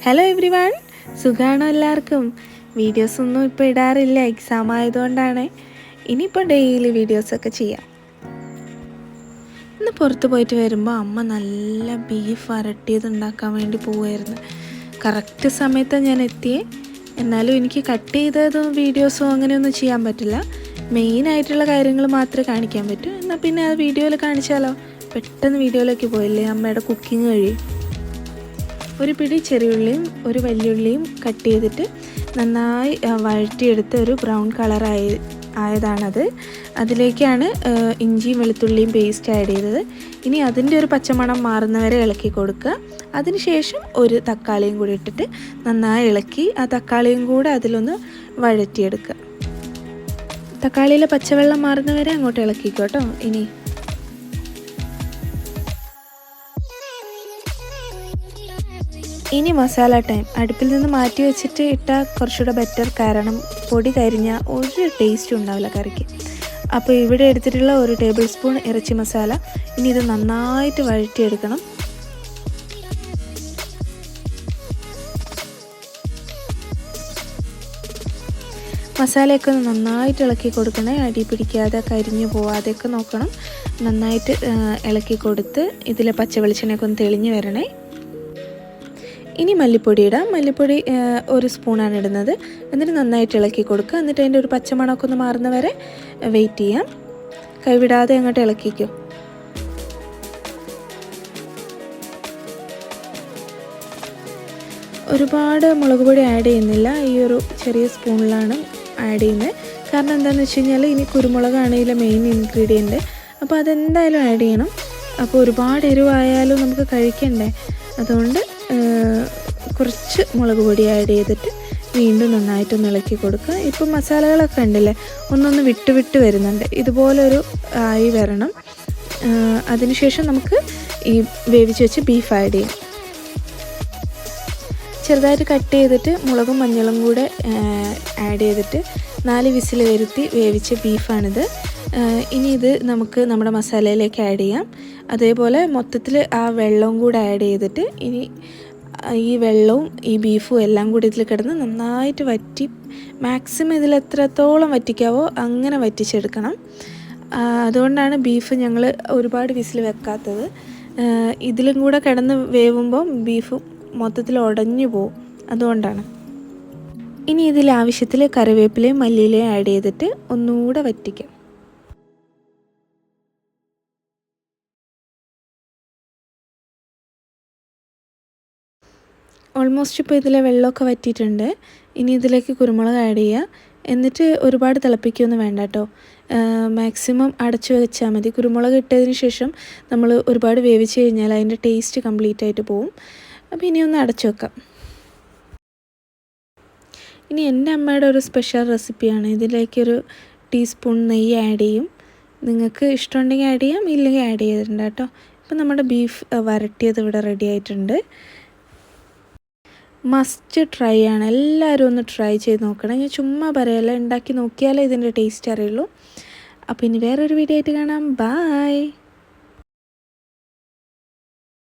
Hello every one, സുഖമാണോ എല്ലാവർക്കും? വീഡിയോസൊന്നും ഇപ്പോൾ ഇടാറില്ല, എക്സാം ആയതുകൊണ്ടാണ്. ഇനിയിപ്പോൾ ഡെയിലി വീഡിയോസൊക്കെ ചെയ്യാം. ഇന്ന് പുറത്ത് പോയിട്ട് വരുമ്പോൾ അമ്മ നല്ല ബീഫ് വരട്ടിയത് ഉണ്ടാക്കാൻ വേണ്ടി പോവുമായിരുന്നു. കറക്റ്റ് സമയത്താണ് ഞാൻ എത്തിയേ. എന്നാലും എനിക്ക് കട്ട് ചെയ്തതും വീഡിയോസോ അങ്ങനെയൊന്നും ചെയ്യാൻ പറ്റില്ല. മെയിനായിട്ടുള്ള കാര്യങ്ങൾ മാത്രമേ കാണിക്കാൻ പറ്റൂ. എന്നാൽ പിന്നെ അത് വീഡിയോയിൽ കാണിച്ചാലോ? പെട്ടെന്ന് വീഡിയോയിലേക്ക് പോയില്ലേ, അമ്മയുടെ കുക്കിംഗ് കഴിയും. ഒരു പിടി ചെറിയുള്ളിയും ഒരു വലിയുള്ളിയും കട്ട് ചെയ്തിട്ട് നന്നായി വഴറ്റിയെടുത്ത് ഒരു ബ്രൗൺ ആയതാണത്. അതിലേക്കാണ് ഇഞ്ചിയും വെളുത്തുള്ളിയും പേസ്റ്റ് ആഡ് ചെയ്തത്. ഇനി അതിൻ്റെ ഒരു പച്ചമണം മാറുന്നവരെ ഇളക്കി കൊടുക്കുക. അതിനുശേഷം ഒരു തക്കാളിയും കൂടി ഇട്ടിട്ട് നന്നായി ഇളക്കി ആ തക്കാളിയും കൂടെ അതിലൊന്ന് വഴറ്റിയെടുക്കുക. തക്കാളിയിലെ പച്ചവെള്ളം മാറുന്നവരെ അങ്ങോട്ട് ഇളക്കിക്കോട്ടോ. ഇനി മസാല ടൈം. അടുപ്പിൽ നിന്ന് മാറ്റി വെച്ചിട്ട് ഇട്ടാൽ കുറച്ചുകൂടെ ബെറ്റർ, കാരണം പൊടി കരിഞ്ഞാൽ ഒരു ടേസ്റ്റും ഉണ്ടാവില്ല കറിക്ക്. അപ്പോൾ ഇവിടെ എടുത്തിട്ടുള്ള 1 ടേബിൾ സ്പൂൺ ഇറച്ചി മസാല. ഇനി ഇത് നന്നായിട്ട് വഴറ്റിയെടുക്കണം. മസാലയൊക്കെ നന്നായിട്ട് ഇളക്കി കൊടുക്കണേ, അടി പിടിക്കാതെ കരിഞ്ഞു പോവാതെയൊക്കെ നോക്കണം. നന്നായിട്ട് ഇളക്കി കൊടുത്ത് ഇതിലെ പച്ച വെളിച്ചെണ്ണയൊക്കെ ഒന്ന് തെളിഞ്ഞ് വരണേ. ഇനി മല്ലിപ്പൊടി ഇടാം. മല്ലിപ്പൊടി 1 സ്പൂണാണ് ഇടുന്നത്. എന്നിട്ട് നന്നായിട്ട് ഇളക്കി കൊടുക്കുക. എന്നിട്ട് അതിൻ്റെ ഒരു പച്ചമണമൊക്കെ ഒന്ന് മാറുന്ന വരെ വെയിറ്റ് ചെയ്യാം. കൈവിടാതെ അങ്ങോട്ട് ഇളക്കിക്കും. ഒരുപാട് മുളക് പൊടി ആഡ് ചെയ്യുന്നില്ല, ഈ ഒരു ചെറിയ സ്പൂണിലാണ് ആഡ് ചെയ്യുന്നത്. കാരണം എന്താണെന്ന് വെച്ച് കഴിഞ്ഞാൽ ഇനി കുരുമുളകാണ് ഇതിലെ മെയിൻ ഇൻഗ്രീഡിയൻറ്റ്. അപ്പോൾ അതെന്തായാലും ആഡ് ചെയ്യണം. അപ്പോൾ ഒരുപാട് എരിവായാലും നമുക്ക് കഴിക്കണ്ടേ, അതുകൊണ്ട് കുറച്ച് മുളക് പൊടി ആഡ് ചെയ്തിട്ട് വീണ്ടും നന്നായിട്ടൊന്ന് ഇളക്കി കൊടുക്കുക. ഇപ്പം മസാലകളൊക്കെ ഉണ്ടല്ലേ, ഒന്നൊന്ന് വിട്ട് വരുന്നുണ്ട്. ഇതുപോലൊരു ആയി വരണം. അതിനുശേഷം നമുക്ക് ഈ വേവിച്ച് വെച്ച് ബീഫ് ആഡ് ചെയ്യാം. ചെറുതായിട്ട് കട്ട് ചെയ്തിട്ട് മുളകും മഞ്ഞളും കൂടെ ആഡ് ചെയ്തിട്ട് 4 വിസിൽ വരുത്തി വേവിച്ച ബീഫാണിത്. ഇനി ഇത് നമുക്ക് നമ്മുടെ മസാലയിലേക്ക് ആഡ് ചെയ്യാം. അതേപോലെ മൊത്തത്തിൽ ആ വെള്ളവും കൂടെ ആഡ് ചെയ്തിട്ട് ഇനി ഈ വെള്ളവും ഈ ബീഫും എല്ലാം കൂടി ഇതിൽ കിടന്ന് നന്നായിട്ട് വറ്റി, മാക്സിമം ഇതിൽ എത്രത്തോളം വറ്റിക്കാവോ അങ്ങനെ വറ്റിച്ചെടുക്കണം. അതുകൊണ്ടാണ് ബീഫ് ഞങ്ങൾ ഒരുപാട് വിസിൽ വെക്കാത്തത്. ഇതിലും കൂടെ കിടന്ന് വേവുമ്പം ബീഫ് മൊത്തത്തിൽ ഉടഞ്ഞു പോവും, അതുകൊണ്ടാണ്. ഇനി ഇതിൽ ആവശ്യത്തിൽ കറിവേപ്പിലയും മല്ലിയിലയും ആഡ് ചെയ്തിട്ട് ഒന്നുകൂടെ വറ്റിക്കാം. ഓൾമോസ്റ്റ് ഇപ്പോൾ ഇതിലെ വെള്ളമൊക്കെ വറ്റിയിട്ടുണ്ട്. ഇനി ഇതിലേക്ക് കുരുമുളക് ആഡ് ചെയ്യുക. എന്നിട്ട് ഒരുപാട് തിളപ്പിക്കുകയൊന്നും വേണ്ട കേട്ടോ, മാക്സിമം അടച്ചു വെച്ചാൽ മതി. കുരുമുളക് ഇട്ടതിന് ശേഷം നമ്മൾ ഒരുപാട് വേവിച്ച് കഴിഞ്ഞാൽ അതിൻ്റെ ടേസ്റ്റ് കംപ്ലീറ്റ് ആയിട്ട് പോവും. അപ്പോൾ ഇനി ഒന്ന് അടച്ചു വെക്കാം. ഇനി എൻ്റെ അമ്മയുടെ ഒരു സ്പെഷ്യൽ റെസിപ്പിയാണ്. ഇതിലേക്കൊരു ടീസ്പൂൺ നെയ്യ് ആഡ് ചെയ്യും. നിങ്ങൾക്ക് ഇഷ്ടമുണ്ടെങ്കിൽ ആഡ് ചെയ്യാം, ഇല്ലെങ്കിൽ ആഡ് ചെയ്തിട്ടുണ്ട് കേട്ടോ. ഇപ്പോൾ നമ്മുടെ ബീഫ് വരട്ടിയത് ഇവിടെ റെഡി ആയിട്ടുണ്ട്. മസ്റ്റ് ട്രൈ ആണ്, എല്ലാവരും ഒന്ന് ട്രൈ ചെയ്ത് നോക്കണം. ഞാൻ ചുമ്മാ പറയല്ല, ഉണ്ടാക്കി നോക്കിയാലേ ഇതിൻ്റെ ടേസ്റ്റ് അറിയുള്ളൂ. അപ്പോൾ ഇനി വേറൊരു വീഡിയോ ആയിട്ട് കാണാം. ബൈ.